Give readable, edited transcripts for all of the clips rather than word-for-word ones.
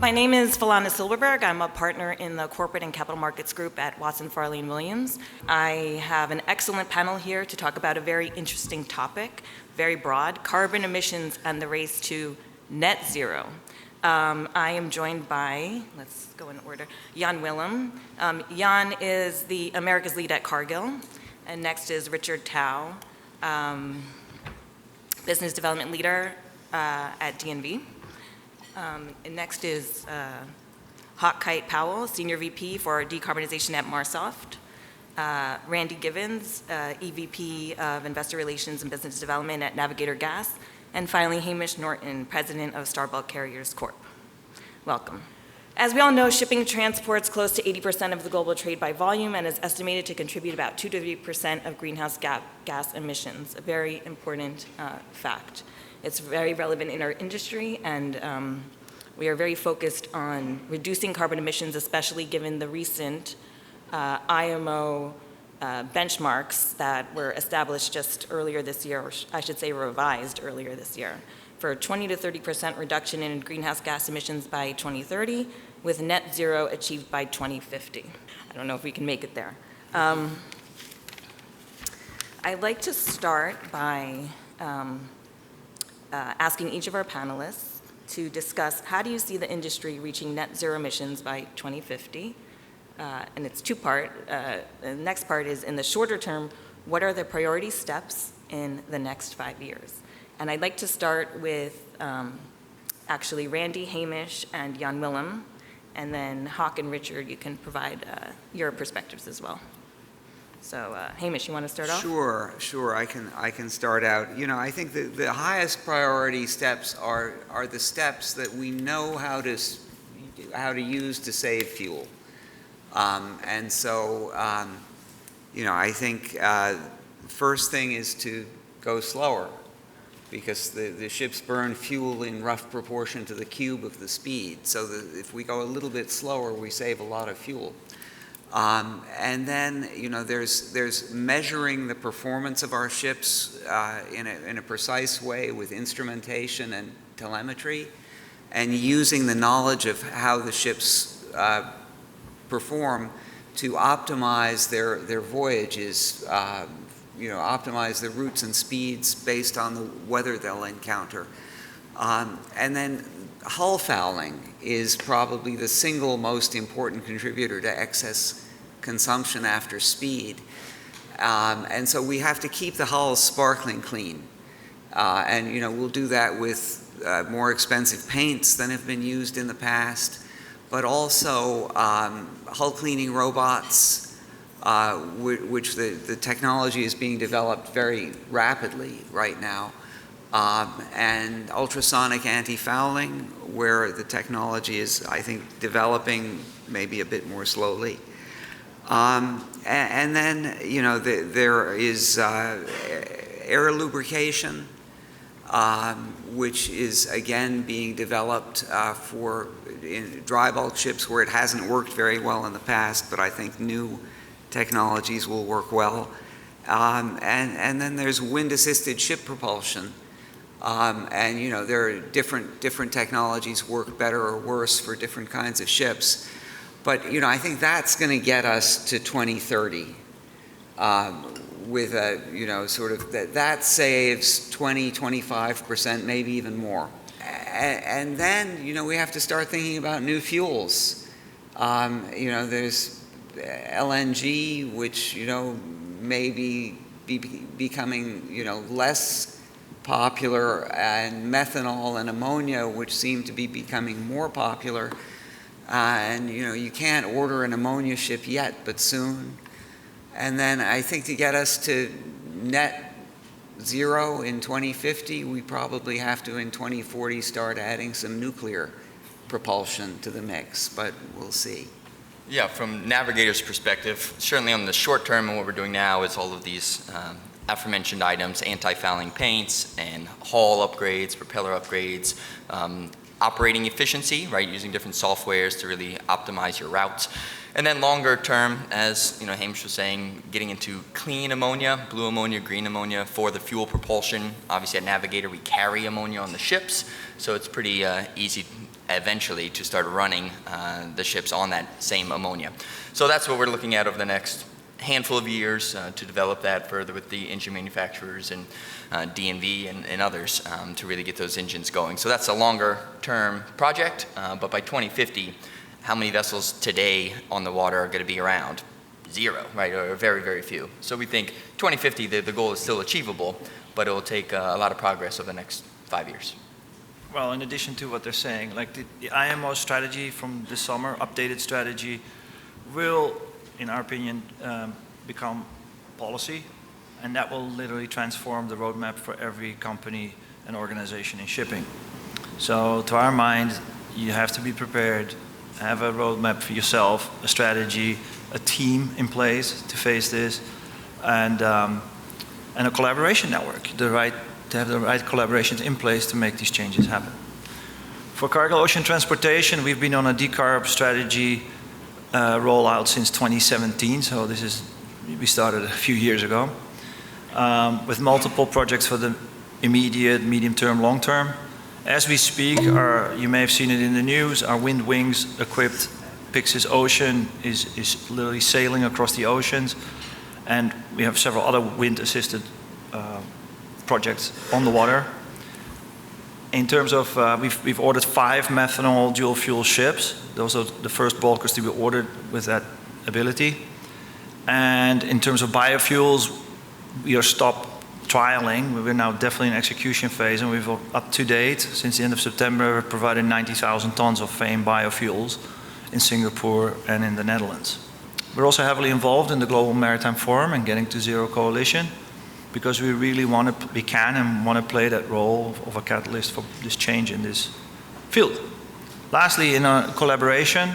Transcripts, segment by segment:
My name is Filana Silberberg. I'm a partner in the Corporate and Capital Markets Group at Watson Farley & Williams. I have an excellent panel here to talk about a very interesting topic, very broad, carbon emissions and the race to net zero. I am joined by, let's go in order, Jan-Willem. Jan is the America's lead at Cargill. And next is Richard Tao, business development leader at DNV. And next is Hauke Kite-Powell, Senior VP for Decarbonization at Marsoft. Randy Giveans, EVP of Investor Relations and Business Development at Navigator Gas. And finally, Hamish Norton, President of SBLK Carriers Corp. Welcome. As we all know, shipping transports close to 80% of the global trade by volume and is estimated to contribute about 2 to 3% of greenhouse gas emissions, a very important fact. It's very relevant in our industry, and we are very focused on reducing carbon emissions, especially given the recent IMO benchmarks that were established just earlier this year, or I should say revised earlier this year, for 20 to 30% reduction in greenhouse gas emissions by 2030, with net zero achieved by 2050. I don't know if we can make it there. I'd like to start by asking each of our panelists to discuss how do you see the industry reaching net zero emissions by 2050? And it's two-part. The next part is, in the shorter term, what are the priority steps in the next 5 years? And I'd like to start with actually Randy, Hamish, and Jan-Willem, and then Hauke and Richard, you can provide your perspectives as well. So Hamish, you want to start off? Sure. I can start out. You know, I think the highest priority steps are the steps that we know how to use to save fuel. And so, you know, I think first thing is to go slower, because the ships burn fuel in rough proportion to the cube of the speed. So if we go a little bit slower, we save a lot of fuel. And then, you know, there's measuring the performance of our ships in a precise way with instrumentation and telemetry, and using the knowledge of how the ships perform to optimize their voyages, you know, optimize the routes and speeds based on the weather they'll encounter. And then hull fouling is probably the single most important contributor to excess consumption after speed. And so we have to keep the hulls sparkling clean. And, you know, we'll do that with more expensive paints than have been used in the past, but also hull cleaning robots, which the technology is being developed very rapidly right now. And ultrasonic anti-fouling, where the technology is, I think, developing maybe a bit more slowly. And then, you know, there is air lubrication, which is, again, being developed for in dry bulk ships where it hasn't worked very well in the past, but I think new technologies will work well. And then there's wind-assisted ship propulsion. And, you know, there are different technologies work better or worse for different kinds of ships. But, you know, I think that's going to get us to 2030 with a, you know, sort of that saves 25%, maybe even more. And then, you know, we have to start thinking about new fuels. You know, there's LNG, which, you know, may be becoming, you know, less popular, and methanol and ammonia, which seem to be becoming more popular. And, you know, you can't order an ammonia ship yet, but soon. And then I think to get us to net zero in 2050, we probably have to, in 2040, start adding some nuclear propulsion to the mix, but we'll see. Yeah, from Navigator's perspective, certainly on the short term, and what we're doing now is all of these aforementioned items, anti-fouling paints and hull upgrades, propeller upgrades, operating efficiency, right, using different softwares to really optimize your routes. And then longer term, as you know, Hamish was saying, getting into clean ammonia, blue ammonia, green ammonia for the fuel propulsion. Obviously at Navigator, we carry ammonia on the ships, so it's pretty easy eventually to start running the ships on that same ammonia. So that's what we're looking at over the next handful of years to develop that further with the engine manufacturers and DNV and others to really get those engines going. So that's a longer term project, but by 2050, how many vessels today on the water are going to be around? Zero, right, or very, very few. So we think 2050, the goal is still achievable, but it will take a lot of progress over the next 5 years. Well, in addition to what they're saying, like the IMO strategy from this summer, updated strategy, will, in our opinion, become policy, and that will literally transform the roadmap for every company and organization in shipping. So to our mind, you have to be prepared, have a roadmap for yourself, a strategy, a team in place to face this, and a collaboration network, to have the right collaborations in place to make these changes happen. For Cargill Ocean Transportation, we've been on a decarb strategy rollout since 2017, so we started a few years ago, with multiple projects for the immediate, medium term, long term. As we speak, you may have seen it in the news, our wind wings equipped Pyxis Ocean is literally sailing across the oceans, and we have several other wind assisted projects on the water. In terms of, we've ordered 5 methanol dual fuel ships. Those are the first bulkers to be ordered with that ability. And in terms of biofuels, we are stopped trialing. We're now definitely in execution phase, and we've up to date, since the end of September, provided 90,000 tons of FAME biofuels in Singapore and in the Netherlands. We're also heavily involved in the Global Maritime Forum and Getting to Zero Coalition, because we really can and want to play that role of a catalyst for this change in this field. Lastly, in a collaboration,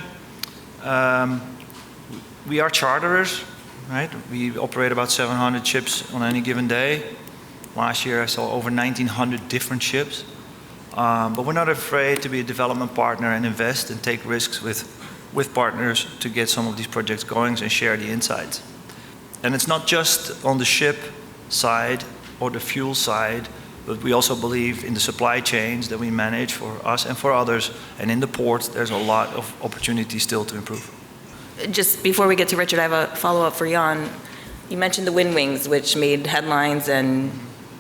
we are charterers, right? We operate about 700 ships on any given day. Last year I saw over 1,900 different ships. But we're not afraid to be a development partner and invest and take risks with partners to get some of these projects going and share the insights. And it's not just on the ship side or the fuel side, but we also believe in the supply chains that we manage for us and for others, and in the ports there's a lot of opportunity still to improve. Just before we get to Richard, I have a follow-up for Jan. You mentioned the wind wings, which made headlines, and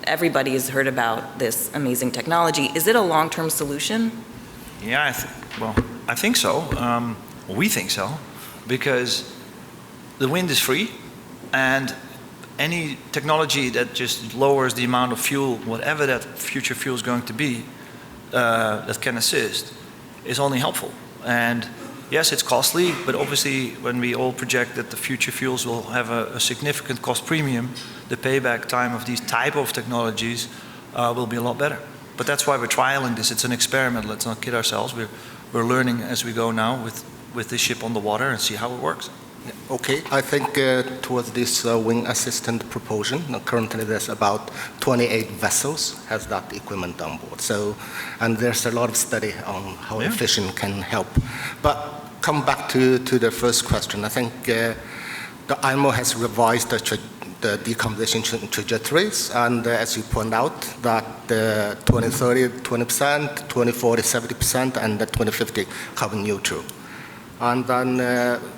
everybody has heard about this amazing technology. Is it a long-term solution? Yeah, I think so. We think so, because the wind is free, and any technology that just lowers the amount of fuel, whatever that future fuel is going to be, that can assist, is only helpful. And yes, it's costly, but obviously when we all project that the future fuels will have a significant cost premium, the payback time of these type of technologies will be a lot better. But that's why we're trialing this. It's an experiment. Let's not kid ourselves. We're learning as we go now with this ship on the water and see how it works. Okay, I think towards this wing assistant propulsion, currently there's about 28 vessels has that equipment on board. So, and there's a lot of study on how efficient can help. But come back to the first question. I think the IMO has revised the decarbonization trajectories, and as you point out, that 2030 20%, 2040 70%, and the 2050 carbon neutral. And then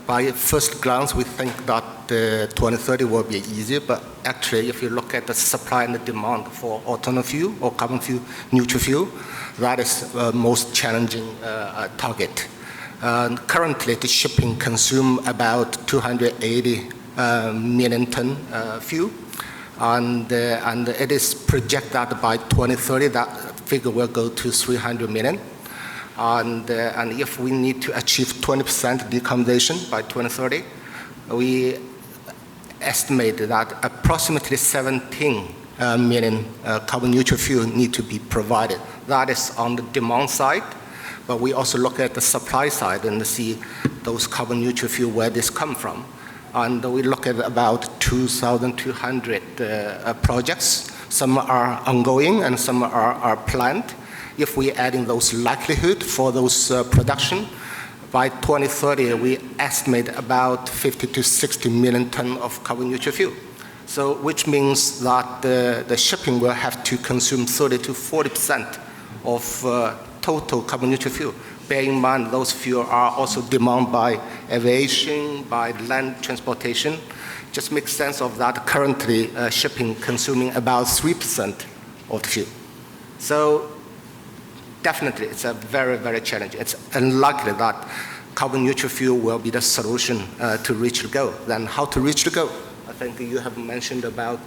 by first glance, we think that 2030 will be easier, but actually if you look at the supply and the demand for alternative fuel or carbon fuel, neutral fuel, that is the most challenging target. Currently, the shipping consume about 280 million ton fuel, and it is projected that by 2030 that figure will go to 300 million. And if we need to achieve 20% decarbonization by 2030, we estimate that approximately 17 million carbon neutral fuel need to be provided. That is on the demand side, but we also look at the supply side and see those carbon neutral fuel, where this come from. And we look at about 2,200 projects. Some are ongoing and some are planned. If we add in those likelihood for those production, by 2030 we estimate about 50 to 60 million ton of carbon neutral fuel. So which means that the shipping will have to consume 30 to 40% of total carbon neutral fuel bear in mind those fuels are also demanded by aviation, by land transportation. Just make sense of that. Currently, shipping consuming about 3% of the fuel. So definitely, it's a very, very challenging. It's unlikely that carbon neutral fuel will be the solution to reach the goal. Then how to reach the goal? I think you have mentioned about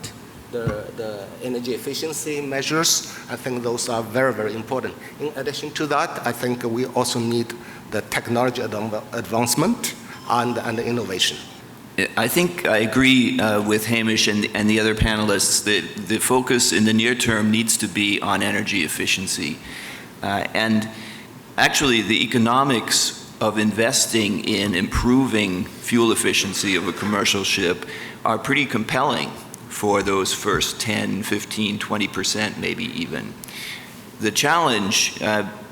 the energy efficiency measures. I think those are very, very important. In addition to that, I think we also need the technology advancement and innovation. I think I agree with Hamish and the other panelists that the focus in the near term needs to be on energy efficiency. And actually, the economics of investing in improving fuel efficiency of a commercial ship are pretty compelling for those first 10, 15, 20% maybe even. The challenge,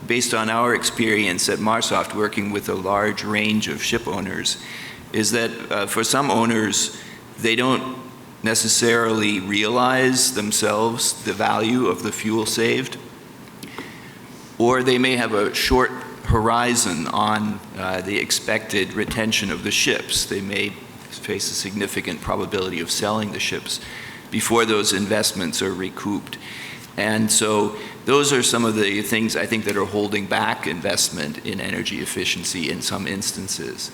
based on our experience at Marsoft working with a large range of ship owners, is that for some owners, they don't necessarily realize themselves the value of the fuel saved, or they may have a short horizon on the expected retention of the ships. They may face a significant probability of selling the ships before those investments are recouped. And so those are some of the things I think that are holding back investment in energy efficiency in some instances.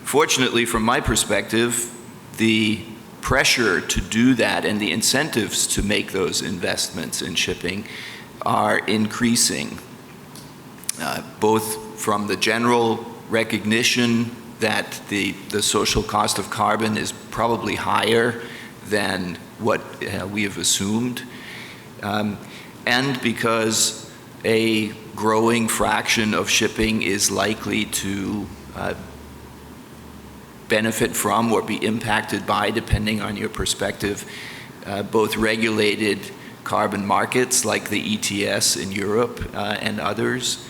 Fortunately, from my perspective, the pressure to do that and the incentives to make those investments in shipping are increasing, both from the general recognition that the social cost of carbon is probably higher than what we have assumed, and because a growing fraction of shipping is likely to benefit from or be impacted by, depending on your perspective, both regulated carbon markets like the ETS in Europe and others,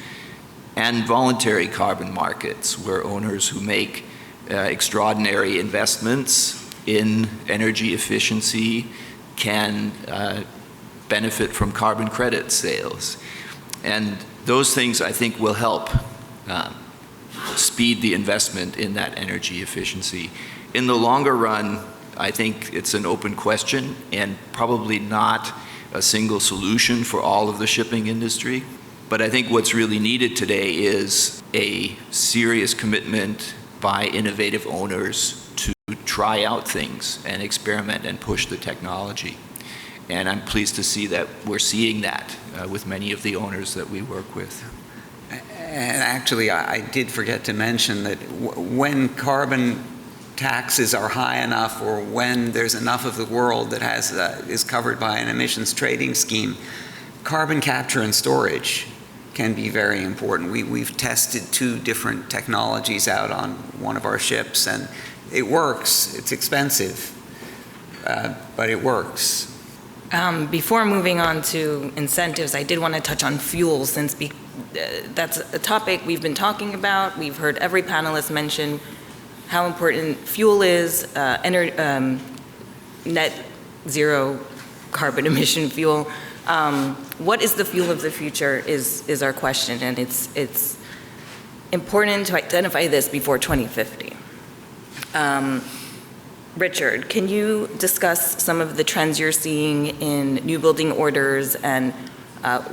and voluntary carbon markets where owners who make extraordinary investments in energy efficiency can benefit from carbon credit sales. And those things I think will help speed the investment in that energy efficiency. In the longer run, I think it's an open question and probably not a single solution for all of the shipping industry. But I think what's really needed today is a serious commitment by innovative owners to try out things and experiment and push the technology. And I'm pleased to see that we're seeing that with many of the owners that we work with. And actually, I did forget to mention that when carbon taxes are high enough, or when there's enough of the world that is covered by an emissions trading scheme, carbon capture and storage can be very important. We've tested 2 different technologies out on one of our ships, and it works. It's expensive, but it works. Before moving on to incentives, I did want to touch on fuel, since that's a topic we've been talking about. We've heard every panelist mention how important fuel is, net zero carbon emission fuel. What is the fuel of the future is our question, and it's important to identify this before 2050. Richard, can you discuss some of the trends you're seeing in new building orders and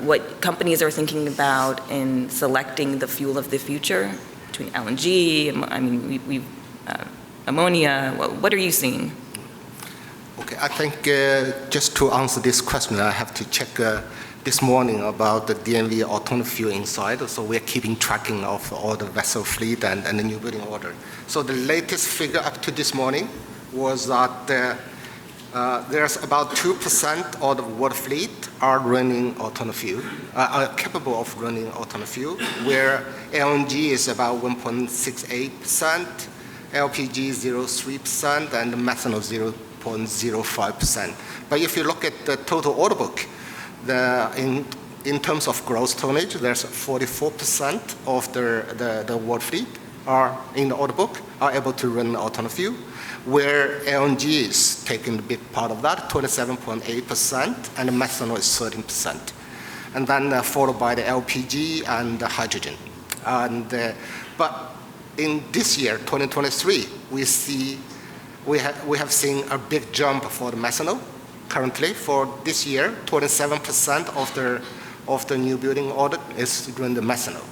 what companies are thinking about in selecting the fuel of the future between LNG, ammonia? What are you seeing? Okay, I think just to answer this question, I have to check this morning about the DNV alternative fuel inside. So we're keeping tracking of all the vessel fleet and the new building order. So the latest figure up to this morning was that there's about 2% of the world fleet are running alternative fuel, are capable of running alternative fuel, where LNG is about 1.68%, LPG 0.3%, and methanol 0.05%. But if you look at the total order book, in terms of gross tonnage, there's 44% of the world fleet are in the order book are able to run alternative fuel, where LNG is taking a big part of that, 27.8%, and methanol is 13%. and then followed by the LPG and the hydrogen. But in this year, 2023, we have seen a big jump for the methanol. Currently, for this year, 27% of the new building order is doing the methanol,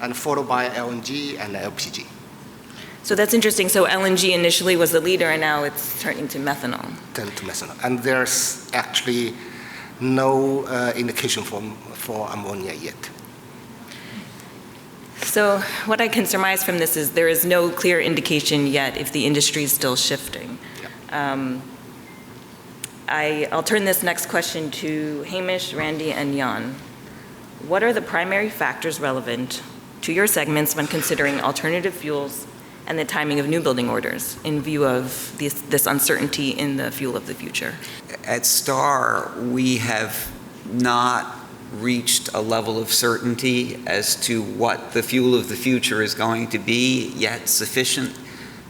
and followed by LNG and LPG. So that's interesting. So LNG initially was the leader, and now it's turning to methanol. And there's actually no indication for ammonia yet. So what I can surmise from this is there is no clear indication yet if the industry is still shifting. Yeah. I'll turn this next question to Hamish, Randy, and Jan. What are the primary factors relevant to your segments when considering alternative fuels and the timing of new building orders in view of this uncertainty in the fuel of the future? At STAR, we have not reached a level of certainty as to what the fuel of the future is going to be yet sufficient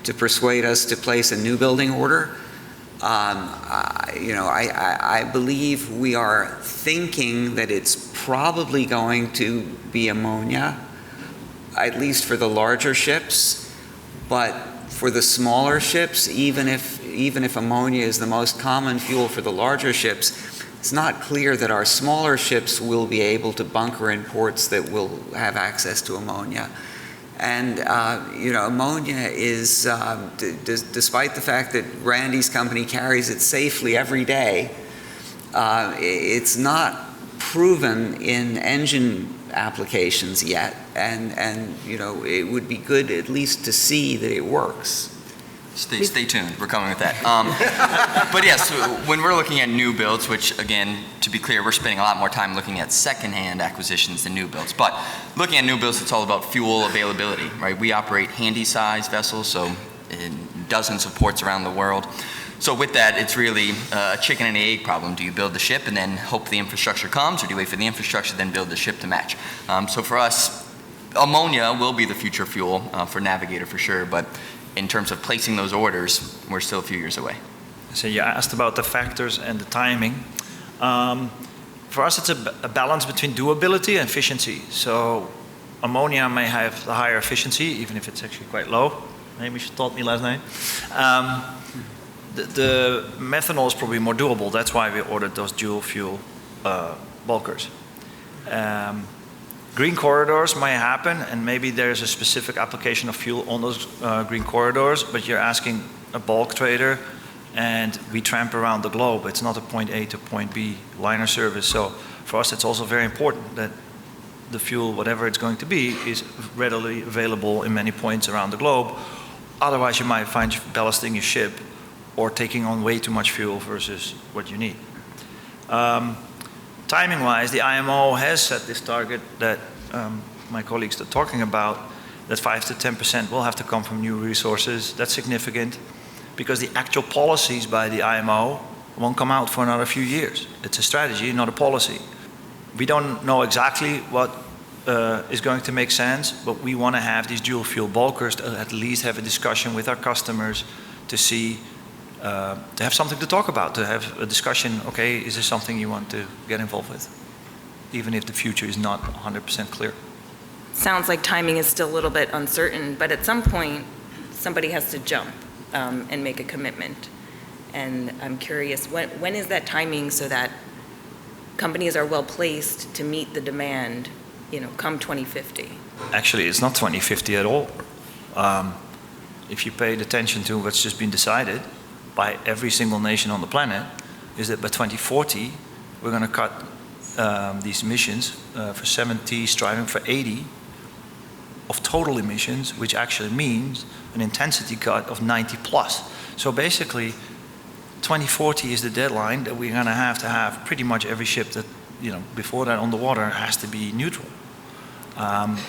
to persuade us to place a new building order. I believe we are thinking that it's probably going to be ammonia, at least for the larger ships. But for the smaller ships, even if ammonia is the most common fuel for the larger ships, it's not clear that our smaller ships will be able to bunker in ports that will have access to ammonia. And, ammonia is, despite the fact that Randy's company carries it safely every day, it's not proven in engine applications yet. And it would be good at least to see that it works. Stay tuned. We're coming with that. But yes, when we're looking at new builds, which again, to be clear, we're spending a lot more time looking at secondhand acquisitions than new builds. But looking at new builds, it's all about fuel availability, right? We operate handy-size vessels, so in dozens of ports around the world. So with that, it's really a chicken and egg problem. Do you build the ship and then hope the infrastructure comes, or do you wait for the infrastructure, then build the ship to match? So for us, ammonia will be the future fuel for Navigator for sure, but in terms of placing those orders, we're still a few years away. So you asked about the factors and the timing. For us, it's a balance between doability and efficiency. So ammonia may have the higher efficiency, even if it's actually quite low. Hamish taught me last night. The methanol is probably more doable. That's why we ordered those dual fuel bulkers. Green corridors might happen, and maybe there's a specific application of fuel on those green corridors, but you're asking a bulk trader, and we tramp around the globe. It's not a point A to point B liner service. So for us, it's also very important that the fuel, whatever it's going to be, is readily available in many points around the globe. Otherwise, you might find you ballasting your ship or taking on way too much fuel versus what you need. Timing-wise, the IMO has set this target that my colleagues are talking about, that 5 to 10% will have to come from new resources. That's significant because the actual policies by the IMO won't come out for another few years. It's a strategy, not a policy. We don't know exactly what is going to make sense, but we want to have these dual fuel bulkers to at least have a discussion with our customers to see, to have something to talk about, to have a discussion, okay, is this something you want to get involved with? Even if the future is not 100% clear. Sounds like timing is still a little bit uncertain, but at some point, somebody has to jump and make a commitment. And I'm curious, when is that timing so that companies are well placed to meet the demand, come 2050? Actually, it's not 2050 at all. If you paid attention to what's just been decided by every single nation on the planet, is that by 2040, we're going to cut these emissions for 70, striving for 80 of total emissions, which actually means an intensity cut of 90 plus. So basically, 2040 is the deadline that we're going to have pretty much every ship that, before that on the water has to be neutral.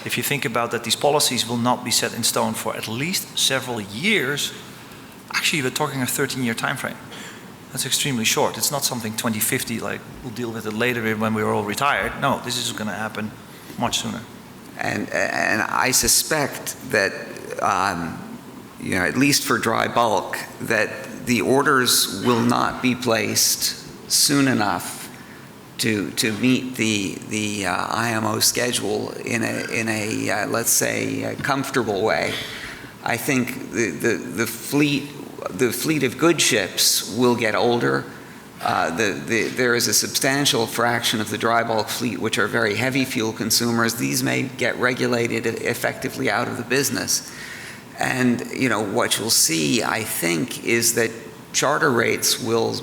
If you think about that, these policies will not be set in stone for at least several years. Actually, we're talking a 13-year time frame. That's extremely short. It's not something 2050, like we'll deal with it later when we're all retired. No, this is going to happen much sooner. And I suspect that, at least for dry bulk, that the orders will not be placed soon enough to meet the IMO schedule in a let's say, comfortable way. I think the fleet of good ships will get older. There is a substantial fraction of the dry bulk fleet which are very heavy fuel consumers. These may get regulated effectively out of the business. And, what you'll see, I think, is that charter rates will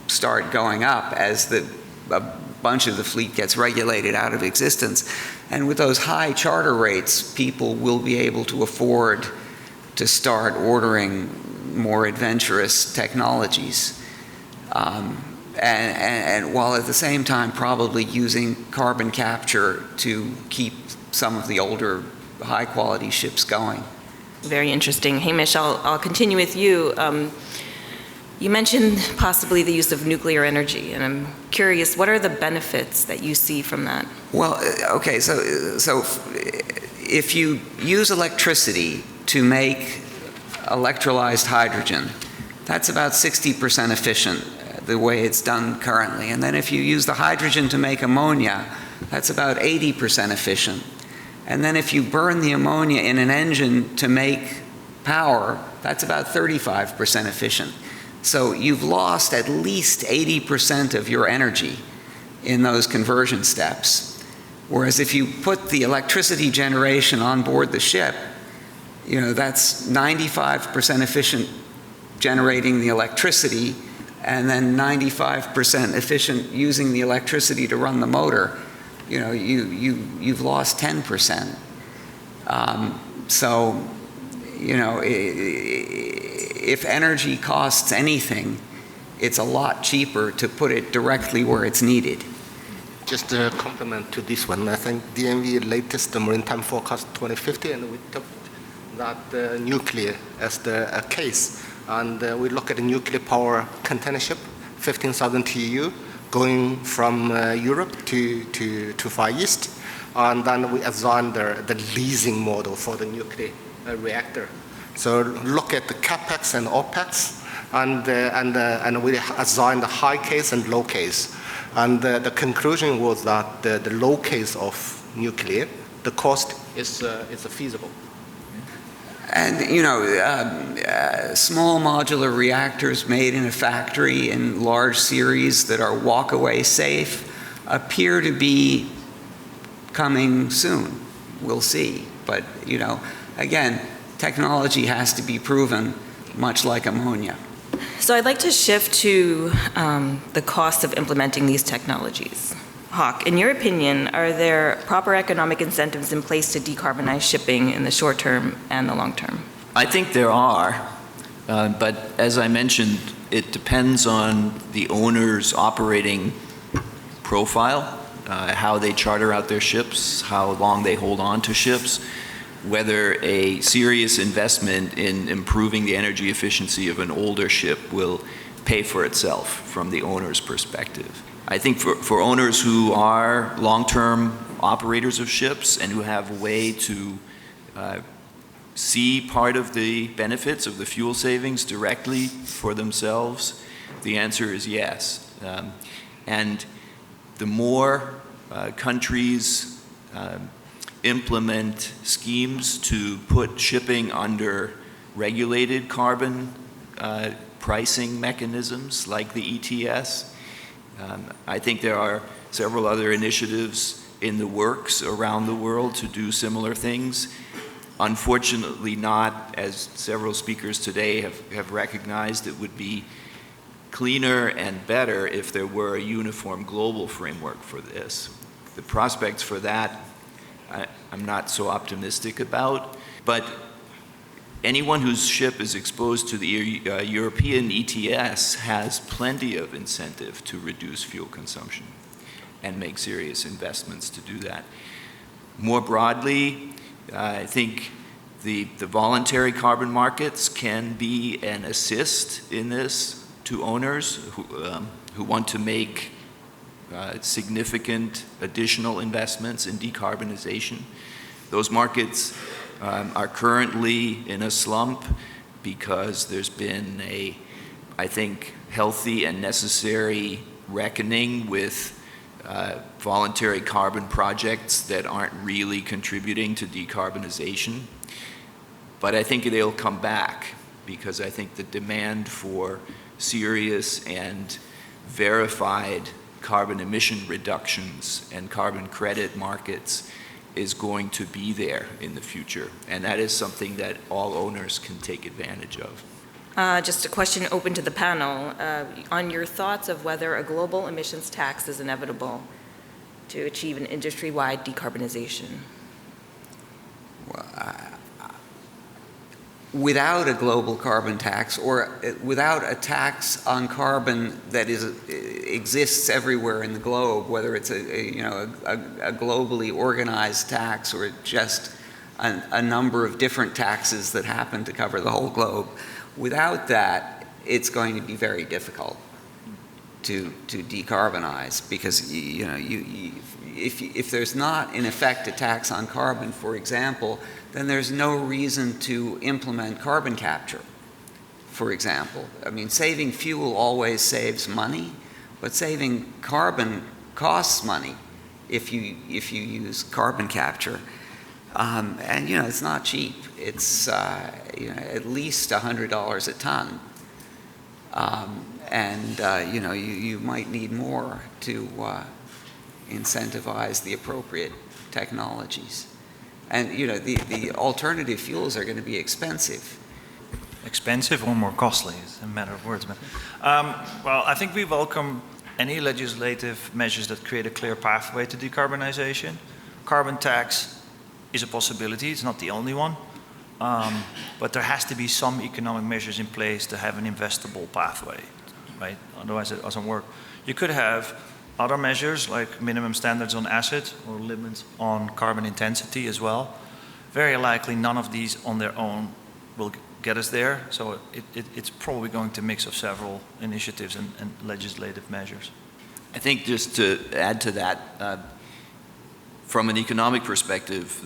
start going up as a bunch of the fleet gets regulated out of existence. And with those high charter rates, people will be able to afford to start ordering more adventurous technologies. And while at the same time probably using carbon capture to keep some of the older high-quality ships going. Very interesting. Hamish, I'll continue with you. You mentioned possibly the use of nuclear energy, and I'm curious, what are the benefits that you see from that? Well, okay, so if you use electricity to make electrolyzed hydrogen, that's about 60% efficient, the way it's done currently. And then if you use the hydrogen to make ammonia, that's about 80% efficient. And then if you burn the ammonia in an engine to make power, that's about 35% efficient. So you've lost at least 80% of your energy in those conversion steps. Whereas if you put the electricity generation on board the ship, that's 95% efficient generating the electricity, and then 95% efficient using the electricity to run the motor. You've lost 10%. If energy costs anything, it's a lot cheaper to put it directly where it's needed. Just a compliment to this one. I think DNV latest Maritime Forecast 2050, and we took that nuclear as a case. And we look at the nuclear power container ship, 15,000 TEU, going from Europe to Far East. And then we assign the leasing model for the nuclear reactor. So look at the CapEx and OpEx, and we assign the high case and low case. And the conclusion was that the low case of nuclear, the cost is feasible. And, small modular reactors made in a factory in large series that are walk-away safe appear to be coming soon. We'll see. But, again, technology has to be proven, much like ammonia. So I'd like to shift to the cost of implementing these technologies. Hauke, in your opinion, are there proper economic incentives in place to decarbonize shipping in the short term and the long term? I think there are, but as I mentioned, it depends on the owner's operating profile, how they charter out their ships, how long they hold on to ships, whether a serious investment in improving the energy efficiency of an older ship will pay for itself from the owner's perspective. I think for owners who are long-term operators of ships and who have a way to see part of the benefits of the fuel savings directly for themselves, the answer is yes. And the more countries implement schemes to put shipping under regulated carbon pricing mechanisms like the ETS, I think there are several other initiatives in the works around the world to do similar things. Unfortunately not, as several speakers today have recognized, it would be cleaner and better if there were a uniform global framework for this. The prospects for that, I'm not so optimistic about, but anyone whose ship is exposed to the European ETS has plenty of incentive to reduce fuel consumption and make serious investments to do that. More broadly, I think the voluntary carbon markets can be an assist in this to owners who want to make significant additional investments in decarbonization. Those markets are currently in a slump because there's been I think, healthy and necessary reckoning with voluntary carbon projects that aren't really contributing to decarbonization. But I think they'll come back because I think the demand for serious and verified carbon emission reductions and carbon credit markets is going to be there in the future. And that is something that all owners can take advantage of. Just a question open to the panel. On your thoughts of whether a global emissions tax is inevitable to achieve an industry-wide decarbonization? Well, without a global carbon tax or without a tax on carbon that exists everywhere in the globe, whether it's a globally organized tax or just a number of different taxes that happen to cover the whole globe, without that, it's going to be very difficult to decarbonize because if there's not in effect a tax on carbon, for example, then there's no reason to implement carbon capture, for example. I mean, saving fuel always saves money, but saving carbon costs money if you use carbon capture. And it's not cheap. It's at least $100 a ton. You might need more to incentivize the appropriate technologies. And the alternative fuels are going to be expensive. Expensive or more costly? It's a matter of words. But, well, I think we welcome any legislative measures that create a clear pathway to decarbonization. Carbon tax is a possibility. It's not the only one. But there has to be some economic measures in place to have an investable pathway, right? Otherwise it doesn't work. You could have other measures like minimum standards on assets or limits on carbon intensity as well. Very likely none of these on their own will get us there. So it's probably going to mix of several initiatives and legislative measures. I think just to add to that, from an economic perspective,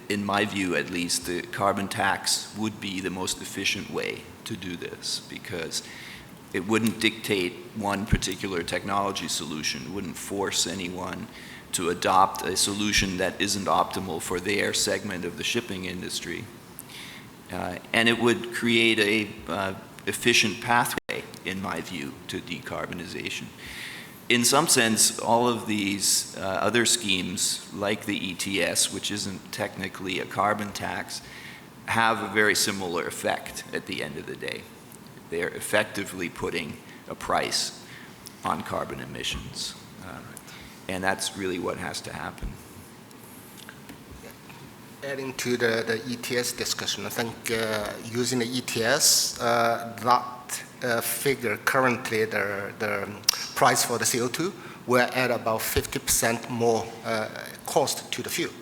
in my view at least, the carbon tax would be the most efficient way to do this because it wouldn't dictate one particular technology solution. It wouldn't force anyone to adopt a solution that isn't optimal for their segment of the shipping industry. And it would create a efficient pathway, in my view, to decarbonization. In some sense, all of these other schemes, like the ETS, which isn't technically a carbon tax, have a very similar effect at the end of the day. They're effectively putting a price on carbon emissions. And that's really what has to happen. Adding to the ETS discussion, I think using the ETS, that figure currently, the price for the CO2, we're at about 50% more cost to the fuel.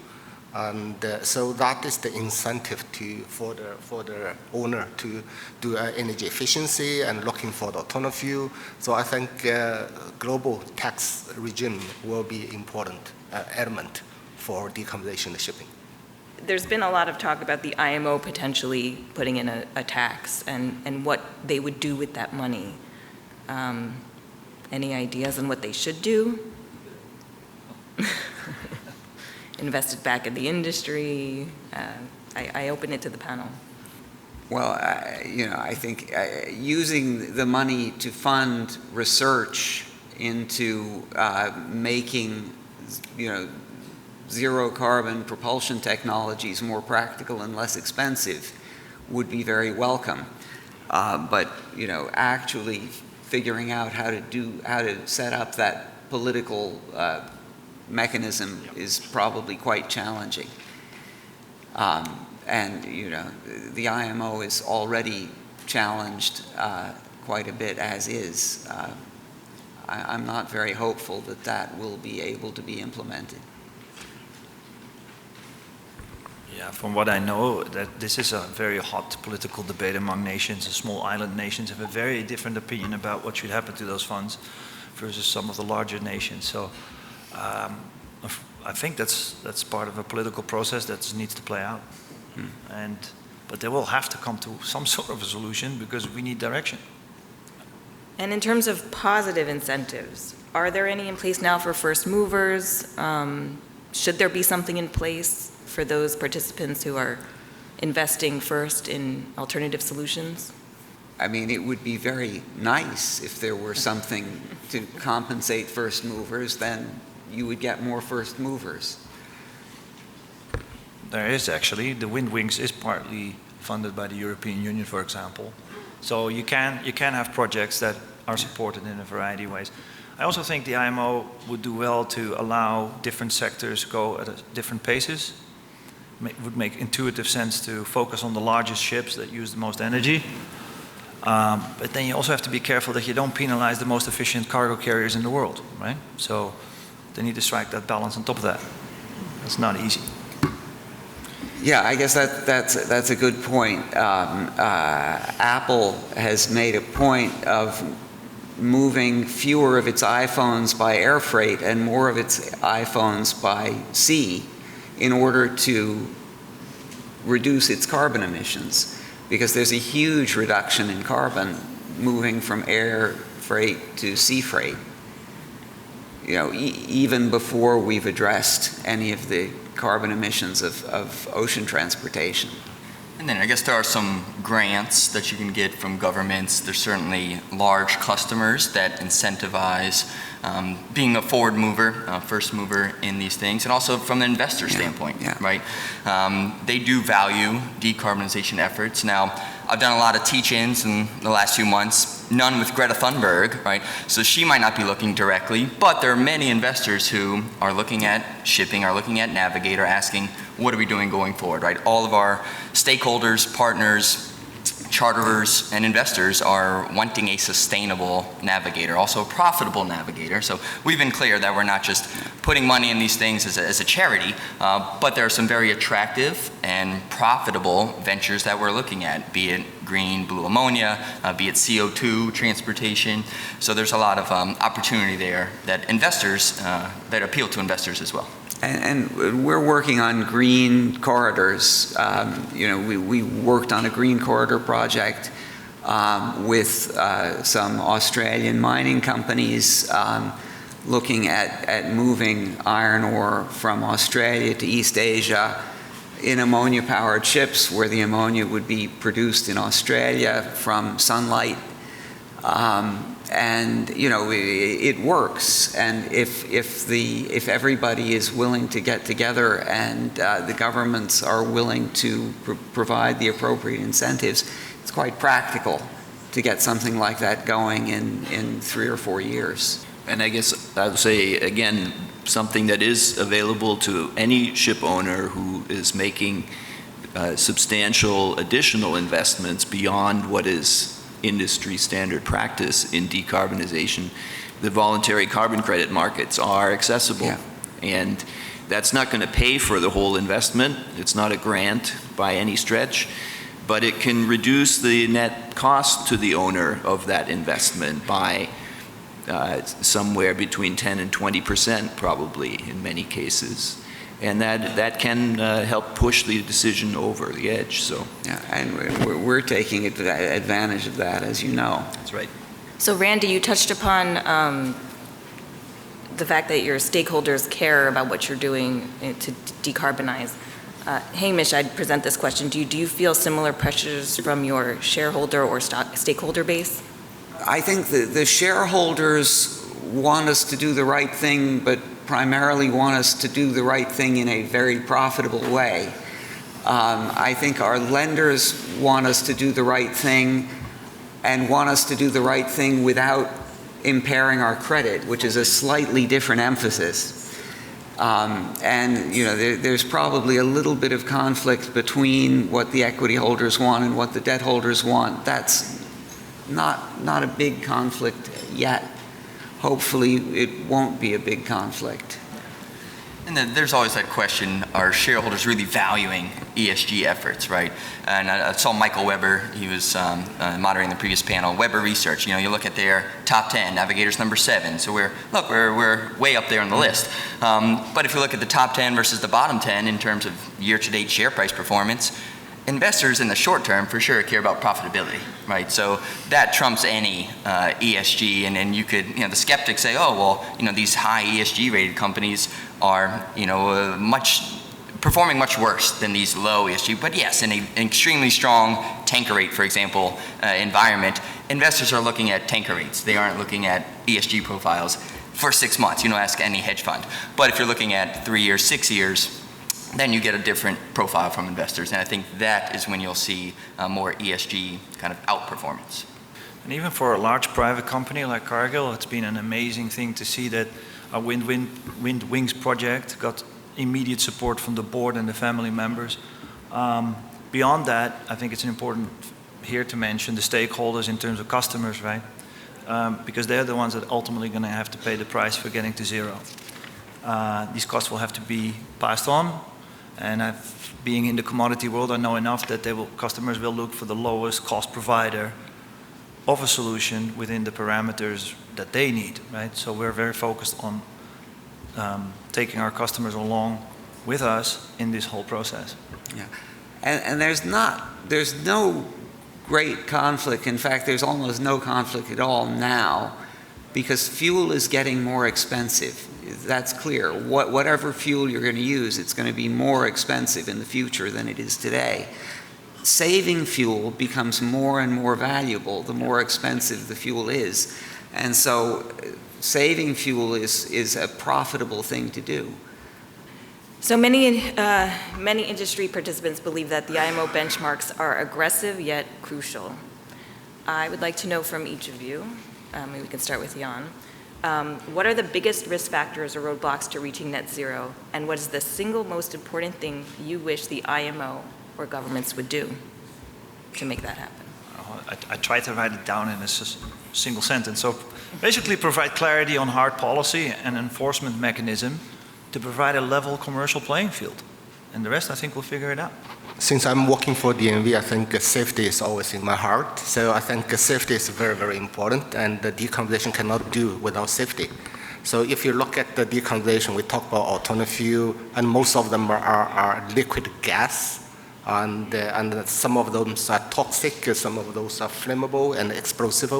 And so that is the incentive for the owner to do energy efficiency and looking for the alternative fuel. So I think global tax regime will be important element for decarbonization of shipping. There's been a lot of talk about the IMO potentially putting in a tax and what they would do with that money. Any ideas on what they should do? Invest it back in the industry? I open it to the panel. Well, I think using the money to fund research into making, zero carbon propulsion technologies more practical and less expensive would be very welcome. But actually figuring out how to set up that political mechanism is probably quite challenging. And the IMO is already challenged quite a bit as is. I'm not very hopeful that will be able to be implemented. Yeah, from what I know, that this is a very hot political debate among nations. The small island nations have a very different opinion about what should happen to those funds versus some of the larger nations. So I think that's part of a political process that needs to play out. But they will have to come to some sort of a solution because we need direction. And in terms of positive incentives, Are there any in place now for first movers? Should there be something in place for those participants who are investing first in alternative solutions? I mean, it would be very nice if there were something to compensate first movers, then you would get more first movers. There is actually. The Wind Wings is partly funded by the European Union, for example. So you can have projects that are supported in a variety of ways. I also think the IMO would do well to allow different sectors go at different paces. It would make intuitive sense to focus on the largest ships that use the most energy. But then you also have to be careful that you don't penalize the most efficient cargo carriers in the world, right? So they need to strike that balance on top of that. It's not easy. Yeah, I guess that's a good point. Apple has made a point of moving fewer of its iPhones by air freight and more of its iPhones by sea in order to reduce its carbon emissions, because there's a huge reduction in carbon moving from air freight to sea freight. You know, even before we've addressed any of the carbon emissions of ocean transportation. And then I guess there are some grants that you can get from governments. There's certainly large customers that incentivize being a forward mover, first mover in these things, and also from an investor standpoint, right? They do value decarbonization efforts. Now, I've done a lot of teach-ins in the last few months, none with Greta Thunberg, right? So she might not be looking directly, but there are many investors who are looking at shipping, are looking at Navigator, asking, what are we doing going forward, right? All of our stakeholders, partners, charterers, and investors are wanting a sustainable Navigator, also a profitable Navigator. So we've been clear that we're not just putting money in these things as a charity, but there are some very attractive and profitable ventures that we're looking at, be it green, blue ammonia, be it CO2 transportation. So there's a lot of opportunity there that investors, that appeal to investors as well. And we're working on green corridors. You know, we worked on a green corridor project with some Australian mining companies looking at moving iron ore from Australia to East Asia in ammonia-powered ships, where the ammonia would be produced in Australia from sunlight. And you know, it works, and if everybody is willing to get together and the governments are willing to provide the appropriate incentives, it's quite practical to get something like that going in 3 or 4 years. And I guess I would say, again, something that is available to any ship owner who is making substantial additional investments beyond what is industry standard practice in decarbonization. The voluntary carbon credit markets are accessible. Yeah. And that's not going to pay for the whole investment. It's not a grant by any stretch, but it can reduce the net cost to the owner of that investment by somewhere between 10 and 20% probably in many cases. And that can help push the decision over the edge. So yeah, and we're taking advantage of that, as you know. That's right. So Randy, you touched upon the fact that your stakeholders care about what you're doing to decarbonize. Hamish, I'd present this question to you. Do you feel similar pressures from your shareholder or stakeholder base? I think the shareholders want us to do the right thing, but primarily want us to do the right thing in a very profitable way. I think our lenders want us to do the right thing and want us to do the right thing without impairing our credit, which is a slightly different emphasis. And you know, there's probably a little bit of conflict between what the equity holders want and what the debt holders want. That's not a big conflict yet. Hopefully it won't be a big conflict. And then there's always that question, are shareholders really valuing ESG efforts, right? And I saw Michael Weber, he was moderating the previous panel, Weber Research. You know, you look at their top 10, Navigator's number 7. So we're way up there on the list. But if you look at the top 10 versus the bottom 10 in terms of year-to-date share price performance, investors in the short term for sure care about profitability, right? So that trumps any ESG, and then you could, the skeptics say, oh, well, these high ESG rated companies are, performing much worse than these low ESG. But yes, in an extremely strong tanker rate, for example, environment, investors are looking at tanker rates. They aren't looking at ESG profiles for 6 months. Ask any hedge fund. But if you're looking at 3 years, 6 years, then you get a different profile from investors. And I think that is when you'll see more ESG kind of outperformance. And even for a large private company like Cargill, it's been an amazing thing to see that our Wind Wings project got immediate support from the board and the family members. Beyond that, I think it's important here to mention the stakeholders in terms of customers, right? Because they're the ones that ultimately going to have to pay the price for getting to zero. These costs will have to be passed on. And being in the commodity world, I know enough that customers will look for the lowest cost provider of a solution within the parameters that they need, right? So we're very focused on taking our customers along with us in this whole process. Yeah, and there's no great conflict. In fact, there's almost no conflict at all now, because fuel is getting more expensive. That's clear. Whatever fuel you're going to use, it's going to be more expensive in the future than it is today. Saving fuel becomes more and more valuable the more expensive the fuel is. And so saving fuel is a profitable thing to do. So many industry participants believe that the IMO benchmarks are aggressive yet crucial. I would like to know from each of you, maybe we can start with Jan, what are the biggest risk factors or roadblocks to reaching net zero, and what is the single most important thing you wish the IMO or governments would do to make that happen? I tried to write it down in a single sentence. So basically provide clarity on hard policy and enforcement mechanism to provide a level commercial playing field. And the rest, I think, we'll figure it out. Since I'm working for DNV, I think safety is always in my heart. So I think safety is very, very important, and the decarbonization cannot do without safety. So if you look at the decarbonization, we talk about alternative fuel, and most of them are liquid gas, and some of them are toxic, some of those are flammable and explosive,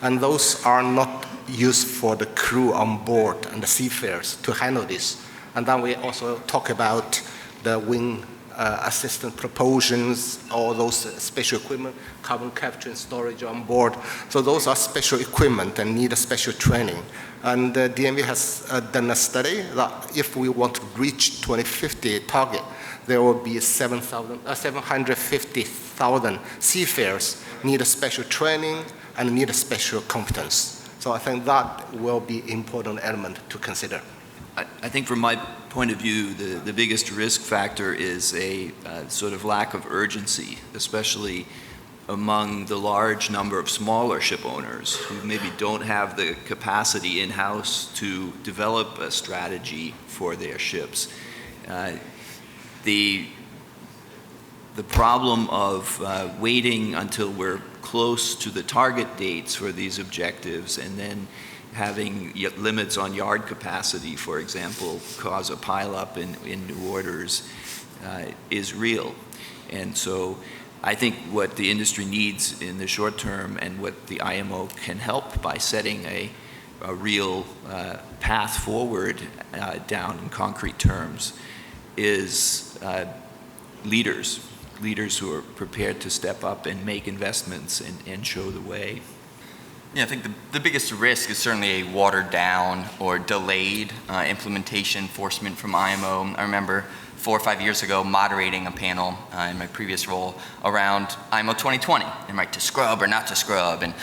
and those are not used for the crew on board and the seafarers to handle this. And then we also talk about the wind assistant propulsions, all those special equipment, carbon capture and storage on board. So those are special equipment and need a special training. And DNV has done a study that if we want to reach 2050 target, there will be 750,000 seafarers need a special training and need a special competence. So I think that will be an important element to consider. I think from my point of view, the biggest risk factor is a sort of lack of urgency, especially among the large number of smaller ship owners who maybe don't have the capacity in-house to develop a strategy for their ships. The problem of waiting until we're close to the target dates for these objectives and then having limits on yard capacity, for example, cause a pileup in new orders is real. And so I think what the industry needs in the short term and what the IMO can help by setting a real path forward down in concrete terms is leaders who are prepared to step up and make investments and show the way. Yeah, I think the biggest risk is certainly a watered down or delayed implementation enforcement from IMO. I remember 4 or 5 years ago moderating a panel in my previous role around IMO 2020 and right to scrub or not to scrub. And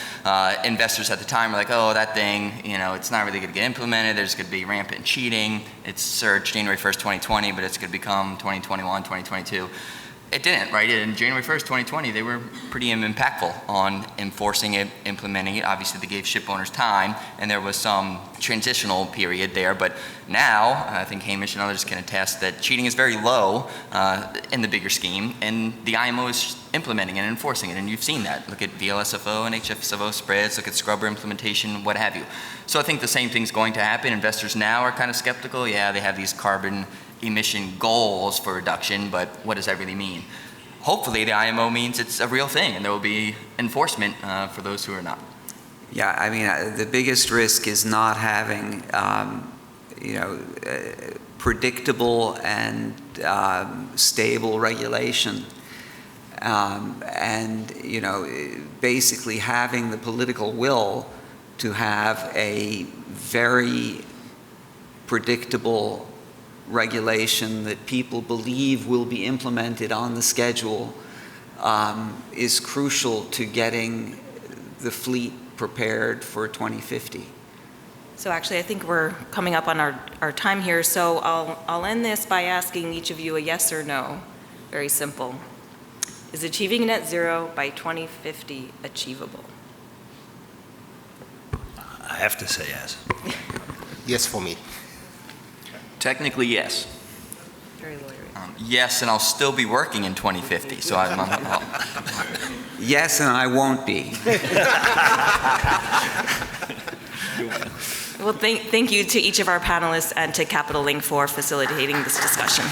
investors at the time were like, oh, that thing, it's not really going to get implemented. There's going to be rampant cheating. It's surged January 1st, 2020, but it's going to become 2021, 2022. It didn't, right? In January 1st, 2020, they were pretty impactful on enforcing it, implementing it. Obviously, they gave ship owners time, and there was some transitional period there. But now, I think Hamish and others can attest that cheating is very low in the bigger scheme, and the IMO is implementing and enforcing it, and you've seen that. Look at VLSFO and HFSFO spreads, look at scrubber implementation, what have you. So I think the same thing's going to happen. Investors now are kind of skeptical. Yeah, they have these carbon emission goals for reduction, but what does that really mean? hopefully the IMO means it's a real thing and there will be enforcement for those who are not. Yeah, I mean, the biggest risk is not having, predictable and stable regulation. Basically having the political will to have a very predictable regulation that people believe will be implemented on the schedule is crucial to getting the fleet prepared for 2050. So actually, I think we're coming up on our time here, so I'll end this by asking each of you a yes or no. Very simple. Is achieving net zero by 2050 achievable? I have to say yes. Yes for me. Technically, yes. Very lawyery. Yes, and I'll still be working in 2050, so Yes, and I won't be. Well, thank you to each of our panelists and to Capital Link for facilitating this discussion.